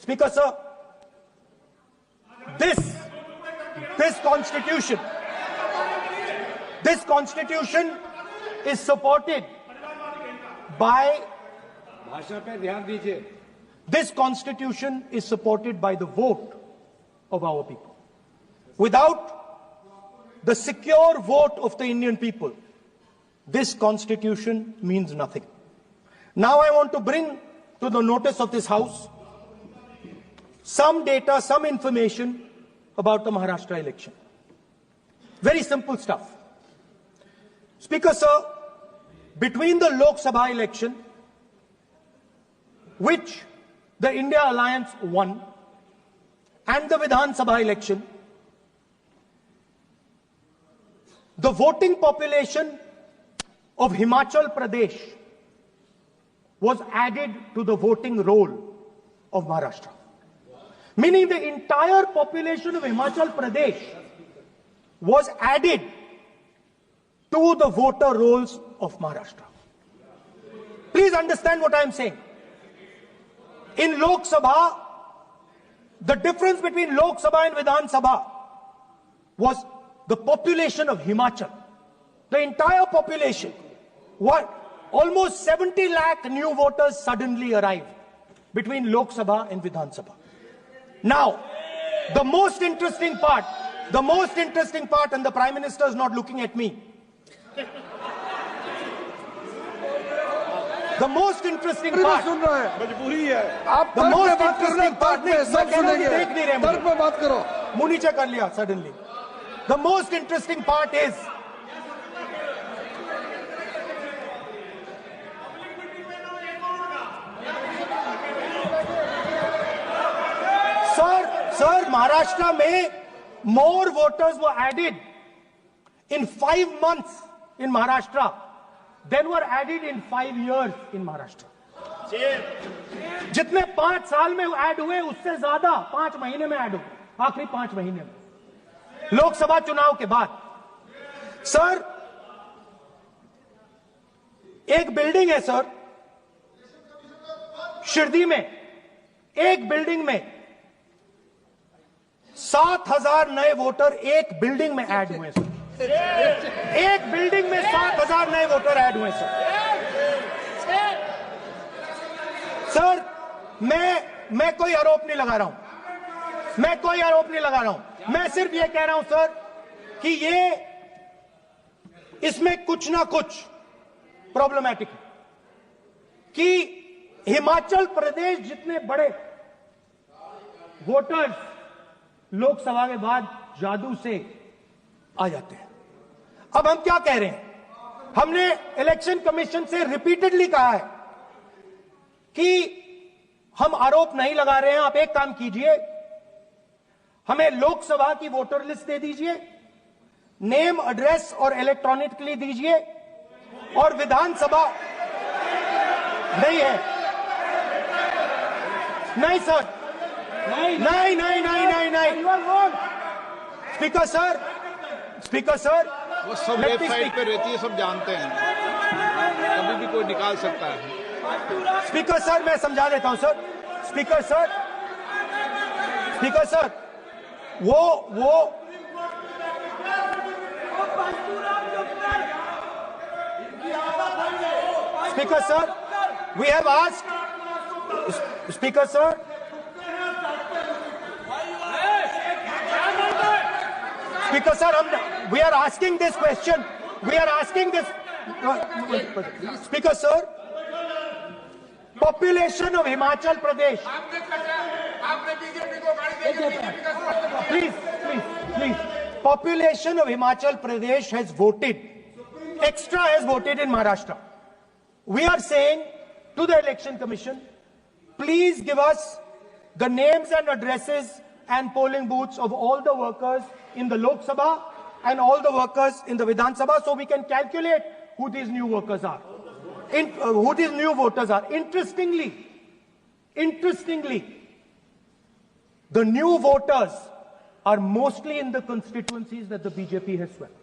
Speaker sir, this constitution is supported by this constitution is supported by the vote of our people. Without the secure vote of the Indian people, this constitution means nothing. Now I want to bring to the notice of this House some data, some information about the Maharashtra election. Very simple stuff. Speaker sir, between the Lok Sabha election, which the India Alliance won, and the Vidhan Sabha election, the voting population of Himachal Pradesh was added to the voting roll of Maharashtra. Meaning the entire population of Himachal Pradesh was added to the voter rolls of Maharashtra. Please understand what I am saying. In Lok Sabha, the difference between Lok Sabha and Vidhan Sabha was the population of Himachal. The entire population. Almost 70 lakh new voters suddenly arrived between Lok Sabha and Vidhan Sabha. Now, the most interesting part, and the Prime Minister is not looking at me. The most interesting part, suddenly. The most interesting part is, Sir, Maharashtra mein more voters were added in 5 months in Maharashtra than were added in 5 years in Maharashtra. जितने 5 साल में add हुए उससे ज्यादा 5 महीने में add हुए, आखिरी 5 महीने में लोकसभा चुनाव के बाद. सर, एक बिल्डिंग है सर शिरडी में, एक बिल्डिंग में 7,000 नए वोटर एक बिल्डिंग में ऐड हुए सर. एक बिल्डिंग में 7,000 नए वोटर ऐड हुए सर. सर, मैं कोई आरोप नहीं लगा रहा हूं, मैं सिर्फ ये कह रहा हूं सर कि इसमें कुछ ना कुछ प्रॉब्लमैटिक है कि हिमाचल प्रदेश जितने बड़े वोटर्स लोकसभा के बाद जादू से आ जाते हैं. अब हम क्या कह रहे हैं, हमने इलेक्शन कमीशन से रिपीटेडली कहा है कि हम आरोप नहीं लगा रहे हैं, आप एक काम कीजिए, हमें लोकसभा की वोटर लिस्ट दे दीजिए, नेम एड्रेस और इलेक्ट्रॉनिकली दीजिए, और विधानसभा नहीं है. नहीं सर, नहीं. स्पीकर सर, वो सब वेबसाइट पे रहती है, सब जानते हैं, कभी भी कोई निकाल सकता है. स्पीकर सर, मैं समझा देता हूं सर. स्पीकर सर, वो speaker sir, we have asked, Speaker sir, we are asking this question. Speaker sir, population of Himachal Pradesh. Please. Population of Himachal Pradesh has voted in Maharashtra. We are saying to the Election Commission, please give us the names and addresses and polling booths of all the workers in the Lok Sabha and all the workers in the Vidhan Sabha, so we can calculate who these new workers are, who these new voters are. Interestingly, the new voters are mostly in the constituencies that the BJP has swept.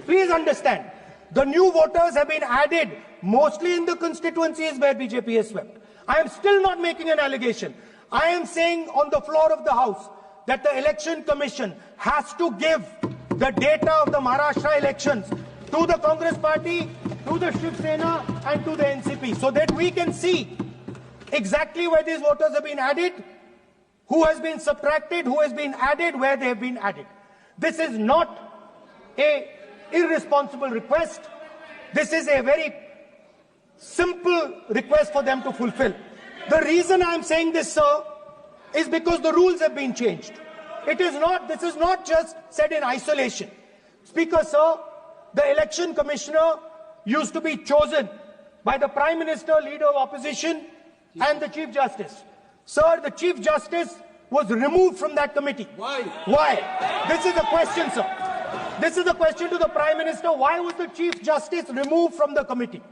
Please understand, the new voters have been added mostly in the constituencies where BJP has swept. I am still not making an allegation. I am saying on the floor of the House that the Election Commission has to give the data of the Maharashtra elections to the Congress Party, to the Shiv Sena and to the NCP so that we can see exactly where these voters have been added, who has been subtracted, who has been added, where they have been added. This is not an irresponsible request. This is a very simple request for them to fulfill. The reason I am saying this, sir, is because the rules have been changed. This is not just said in isolation. Speaker, sir, the election commissioner used to be chosen by the Prime Minister, Leader of Opposition, and the Chief Justice. Sir, the Chief Justice was removed from that committee. Why? Why? This is a question, sir. This is a question to the Prime Minister. Why was the Chief Justice removed from the committee?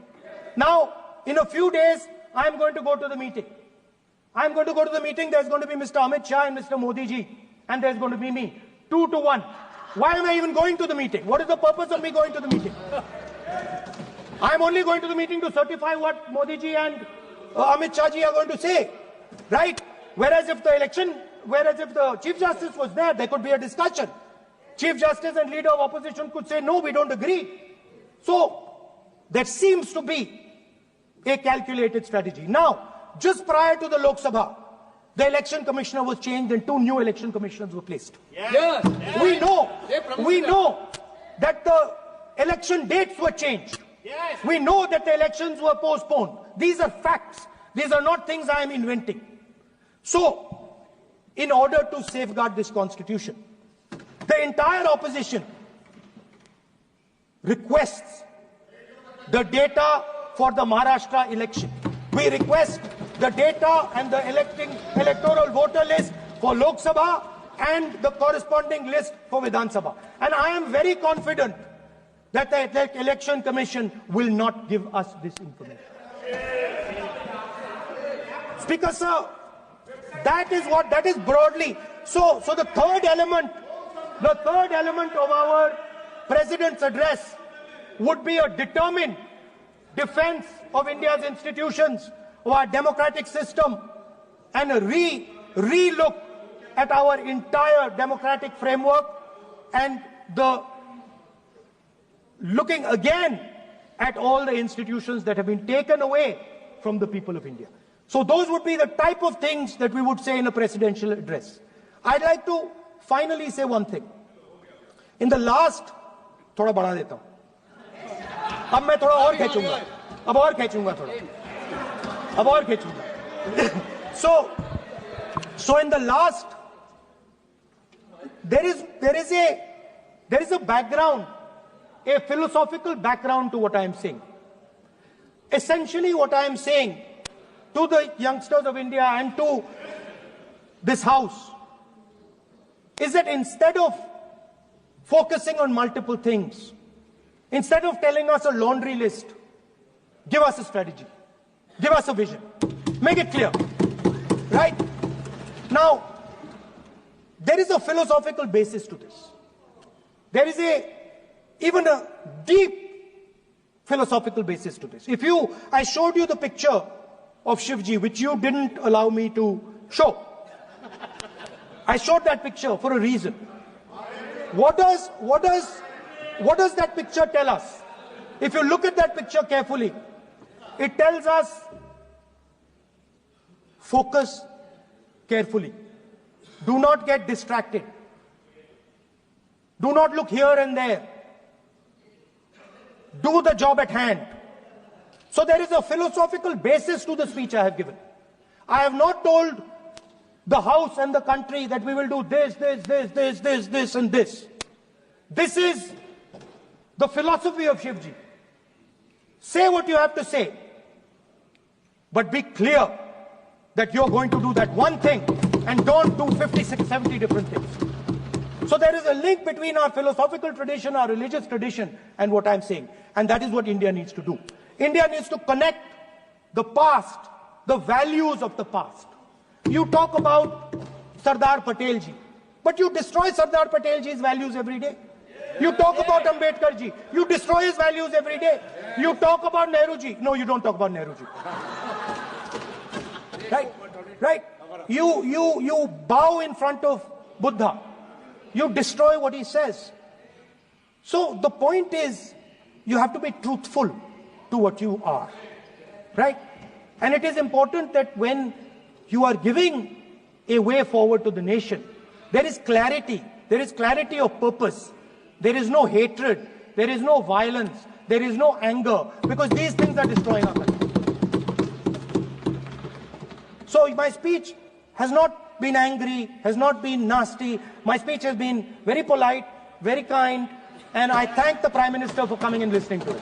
Now, in a few days, I am going to go to the meeting. I am going to go to the meeting. There's going to be Mr. Amit Shah and Mr. Modi ji. And there's going to be me. 2 to 1. Why am I even going to the meeting? What is the purpose of me going to the meeting? I am only going to the meeting to certify what Modi ji and Amit Shah ji are going to say. Right? Whereas if the Chief Justice was there, there could be a discussion. Chief Justice and Leader of Opposition could say, no, we don't agree. So, that seems to be a calculated strategy. Now, just prior to the Lok Sabha, the election commissioner was changed and 2 new election commissioners were placed. Yes. We know that the election dates were changed. Yes. We know that the elections were postponed. These are facts. These are not things I am inventing. So, in order to safeguard this constitution, the entire opposition requests the data for the Maharashtra election. We request the data and the electoral voter list for Lok Sabha and the corresponding list for Vidhan Sabha. And I am very confident that the Election Commission will not give us this information. Speaker, sir, that is broadly. So the third element of our President's address would be a determined defense of India's institutions, of our democratic system, and a re-look at our entire democratic framework, and the looking again at all the institutions that have been taken away from the people of India. So those would be the type of things that we would say in a presidential address. I'd like to finally say one thing. In the last, थोड़ा बढ़ा देता हूँ. अब मैं थोड़ा और खींचूंगा. अब और खींचूंगा थोड़ा. अब और खींचूंगा. So in the last, there is a background, a philosophical background to what I am saying. Essentially, what I am saying to the youngsters of India and to this House is that instead of focusing on multiple things, instead of telling us a laundry list, give us a strategy, give us a vision, make it clear, right? Now, there is a philosophical basis to this. There is even a deep philosophical basis to this. I showed you the picture of Shivji, which you didn't allow me to show. I showed that picture for a reason. What does that picture tell us? If you look at that picture carefully, it tells us focus carefully. Do not get distracted. Do not look here and there. Do the job at hand. So there is a philosophical basis to the speech I have given. I have not told the House and the country that we will do this, and this. This is the philosophy of Shivji. Say what you have to say, but be clear that you're going to do that one thing and don't do 56, 70 different things. So there is a link between our philosophical tradition, our religious tradition, and what I'm saying. And that is what India needs to do. India needs to connect the past, the values of the past. You talk about Sardar Patel ji, but you destroy Sardar Patel ji's values every day. You talk about Ambedkar ji, you destroy his values every day. You talk about Nehru ji. No, you don't talk about Nehru ji. Right? Right? You bow in front of Buddha. You destroy what he says. So the point is, you have to be truthful to what you are. Right? And it is important that when you are giving a way forward to the nation, there is clarity. There is clarity of purpose. There is no hatred. There is no violence. There is no anger. Because these things are destroying our country. So my speech has not been angry, has not been nasty. My speech has been very polite, very kind. And I thank the Prime Minister for coming and listening to it.